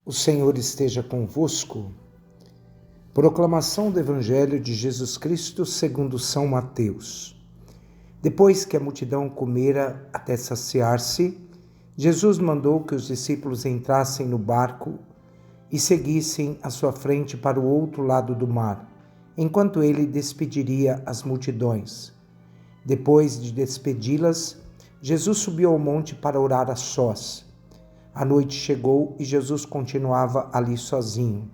O Senhor esteja convosco. Proclamação do Evangelho de Jesus Cristo segundo São Mateus. Depois que a multidão comera até saciar-se, Jesus mandou que os discípulos entrassem no barco e seguissem à sua frente para o outro lado do mar, enquanto ele despediria as multidões. Depois de despedi-las, Jesus subiu ao monte para orar a sós. A noite chegou e Jesus continuava ali sozinho.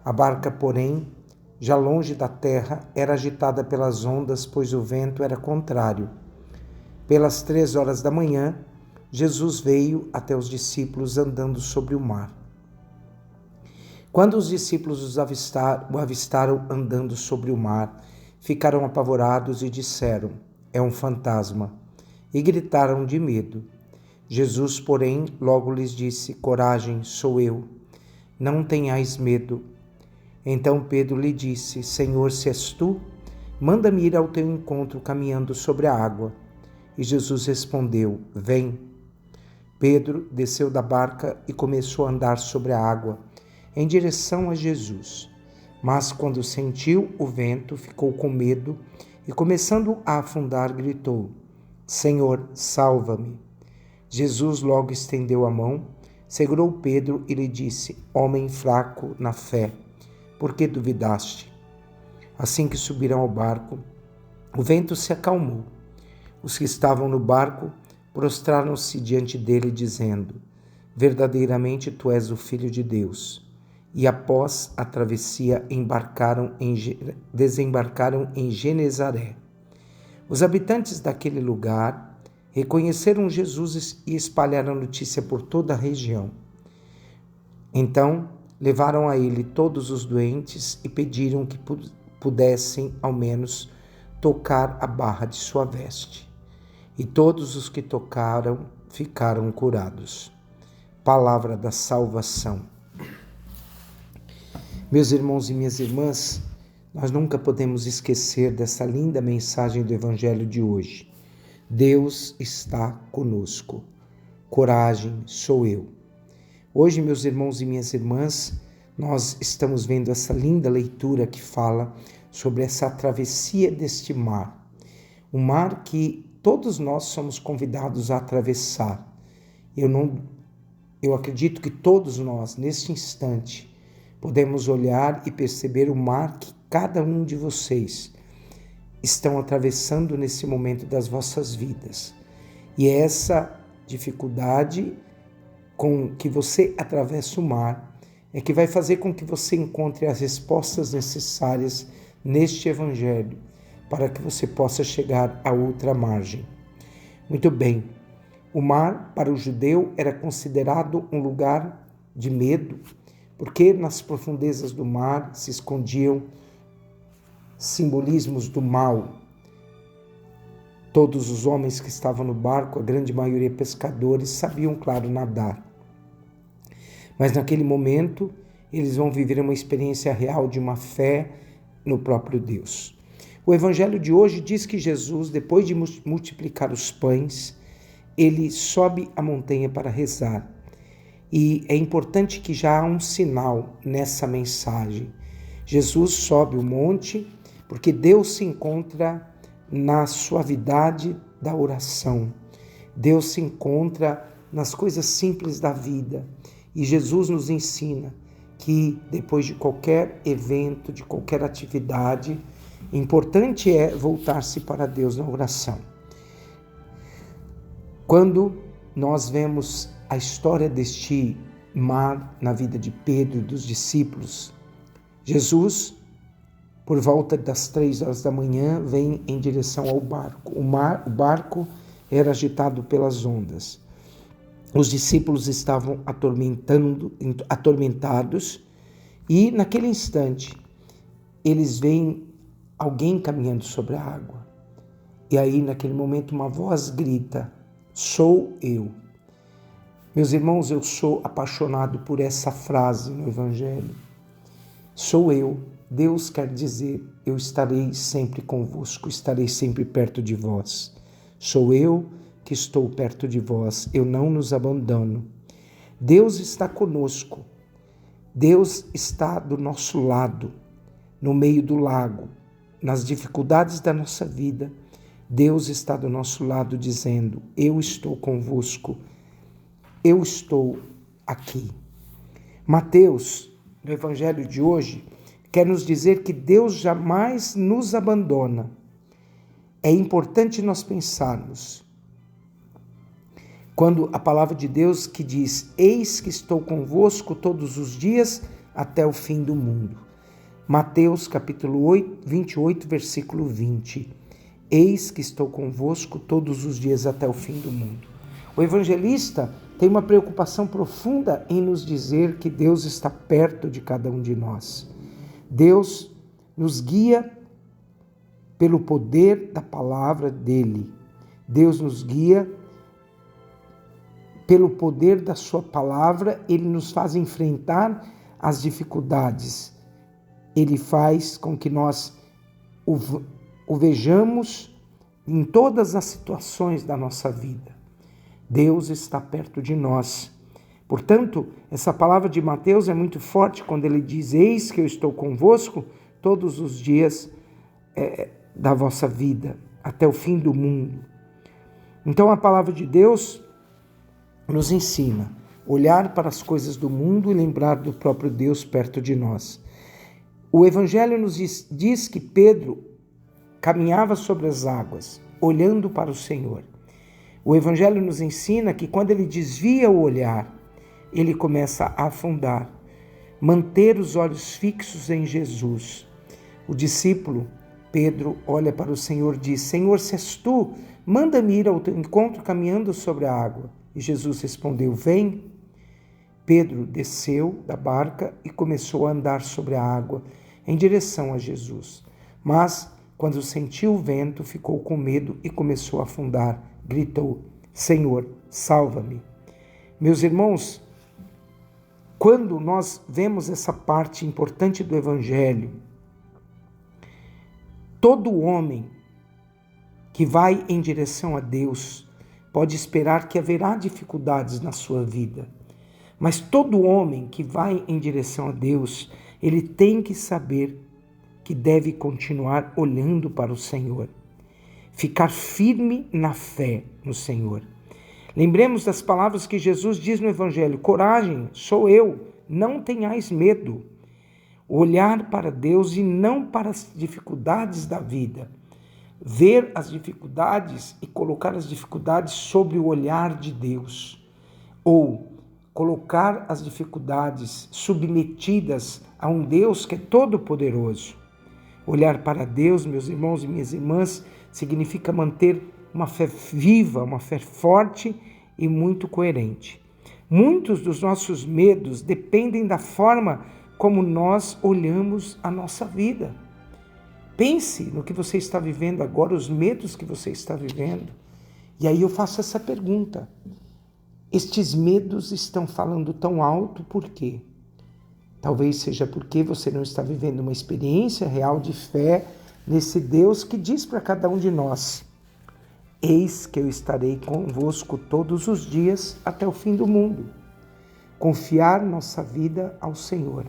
A barca, porém, já longe da terra, era agitada pelas ondas, pois o vento era contrário. Pelas 3 horas da manhã, Jesus veio até os discípulos andando sobre o mar. Quando os discípulos o avistaram andando sobre o mar, ficaram apavorados e disseram: "É um fantasma", e gritaram de medo. Jesus, porém, logo lhes disse: "Coragem, sou eu, não tenhais medo." Então Pedro lhe disse: "Senhor, se és tu, manda-me ir ao teu encontro caminhando sobre a água." E Jesus respondeu: "Vem." Pedro desceu da barca e começou a andar sobre a água, em direção a Jesus. Mas quando sentiu o vento, ficou com medo e, começando a afundar, gritou: "Senhor, salva-me." Jesus logo estendeu a mão, segurou Pedro e lhe disse: "Homem fraco na fé, por que duvidaste?" Assim que subiram ao barco, o vento se acalmou. Os que estavam no barco prostraram-se diante dele, dizendo: "Verdadeiramente tu és o Filho de Deus." E após a travessia desembarcaram em Genezaré. Os habitantes daquele lugar reconheceram Jesus e espalharam a notícia por toda a região. Então levaram a ele todos os doentes e pediram que pudessem, ao menos, tocar a barra de sua veste. E todos os que tocaram ficaram curados. Palavra da salvação. Meus irmãos e minhas irmãs, nós nunca podemos esquecer dessa linda mensagem do Evangelho de hoje. Deus está conosco. Coragem, sou eu. Hoje, meus irmãos e minhas irmãs, nós estamos vendo essa linda leitura que fala sobre essa travessia deste mar. Um mar que todos nós somos convidados a atravessar. Eu acredito que todos nós, neste instante, podemos olhar e perceber o mar que cada um de vocês estão atravessando nesse momento das vossas vidas. E é essa dificuldade com que você atravessa o mar é que vai fazer com que você encontre as respostas necessárias neste Evangelho para que você possa chegar à outra margem. Muito bem, o mar para o judeu era considerado um lugar de medo, porque nas profundezas do mar se escondiam simbolismos do mal. Todos os homens que estavam no barco, a grande maioria pescadores, sabiam, claro, nadar. Mas naquele momento, eles vão viver uma experiência real de uma fé no próprio Deus. O Evangelho de hoje diz que Jesus, depois de multiplicar os pães, ele sobe a montanha para rezar. E é importante que já há um sinal nessa mensagem. Jesus sobe o monte porque Deus se encontra na suavidade da oração. Deus se encontra nas coisas simples da vida. E Jesus nos ensina que depois de qualquer evento, de qualquer atividade, importante é voltar-se para Deus na oração. Quando nós vemos a história deste mar na vida de Pedro e dos discípulos, Jesus, por volta das 3 horas da manhã, vem em direção ao barco. O barco era agitado pelas ondas. Os discípulos estavam atormentados e, naquele instante, eles veem alguém caminhando sobre a água. E aí, naquele momento, uma voz grita: "Sou eu." Meus irmãos, eu sou apaixonado por essa frase no Evangelho. Sou eu. Deus quer dizer: eu estarei sempre convosco, estarei sempre perto de vós. Sou eu que estou perto de vós, eu não nos abandono. Deus está conosco. Deus está do nosso lado, no meio do lago, nas dificuldades da nossa vida. Deus está do nosso lado dizendo: eu estou convosco, eu estou aqui. Mateus, no Evangelho de hoje, quer nos dizer que Deus jamais nos abandona. É importante nós pensarmos quando a palavra de Deus que diz: eis que estou convosco todos os dias até o fim do mundo. Mateus capítulo 28, versículo 20. Eis que estou convosco todos os dias até o fim do mundo. O evangelista tem uma preocupação profunda em nos dizer que Deus está perto de cada um de nós. Deus nos guia pelo poder da palavra dele. Deus nos guia pelo poder da sua palavra. Ele nos faz enfrentar as dificuldades. Ele faz com que nós o vejamos em todas as situações da nossa vida. Deus está perto de nós. Portanto, essa palavra de Mateus é muito forte quando ele diz: eis que eu estou convosco todos os dias da vossa vida, até o fim do mundo. Então a palavra de Deus nos ensina a olhar para as coisas do mundo e lembrar do próprio Deus perto de nós. O Evangelho nos diz que Pedro caminhava sobre as águas, olhando para o Senhor. O Evangelho nos ensina que quando ele desvia o olhar, ele começa a afundar. Manter os olhos fixos em Jesus. O discípulo, Pedro, olha para o Senhor e diz: Senhor, se és tu, manda-me ir ao teu encontro caminhando sobre a água. E Jesus respondeu: vem. Pedro desceu da barca e começou a andar sobre a água em direção a Jesus. Mas, quando sentiu o vento, ficou com medo e começou a afundar. Gritou: Senhor, salva-me. Meus irmãos, quando nós vemos essa parte importante do Evangelho, todo homem que vai em direção a Deus pode esperar que haverá dificuldades na sua vida. Mas todo homem que vai em direção a Deus, ele tem que saber que deve continuar olhando para o Senhor. Ficar firme na fé no Senhor. Lembremos das palavras que Jesus diz no Evangelho: coragem, sou eu, não tenhais medo. Olhar para Deus e não para as dificuldades da vida. Ver as dificuldades e colocar as dificuldades sobre o olhar de Deus. Ou colocar as dificuldades submetidas a um Deus que é todo-poderoso. Olhar para Deus, meus irmãos e minhas irmãs, significa manter uma fé viva, uma fé forte e muito coerente. Muitos dos nossos medos dependem da forma como nós olhamos a nossa vida. Pense no que você está vivendo agora, os medos que você está vivendo. E aí eu faço essa pergunta: estes medos estão falando tão alto por quê? Talvez seja porque você não está vivendo uma experiência real de fé nesse Deus que diz para cada um de nós: eis que eu estarei convosco todos os dias até o fim do mundo. Confiar nossa vida ao Senhor.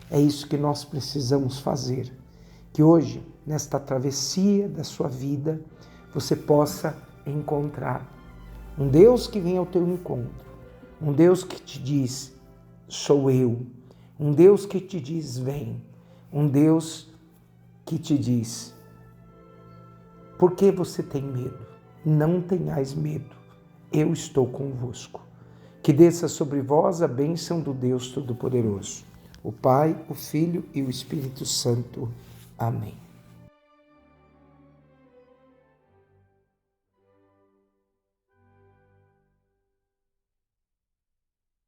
É isso que nós precisamos fazer. Que hoje, nesta travessia da sua vida, você possa encontrar um Deus que vem ao teu encontro. Um Deus que te diz: sou eu. Um Deus que te diz: vem. Um Deus que te diz: por que você tem medo? Não tenhais medo, eu estou convosco. Que desça sobre vós a bênção do Deus Todo-Poderoso, o Pai, o Filho e o Espírito Santo. Amém.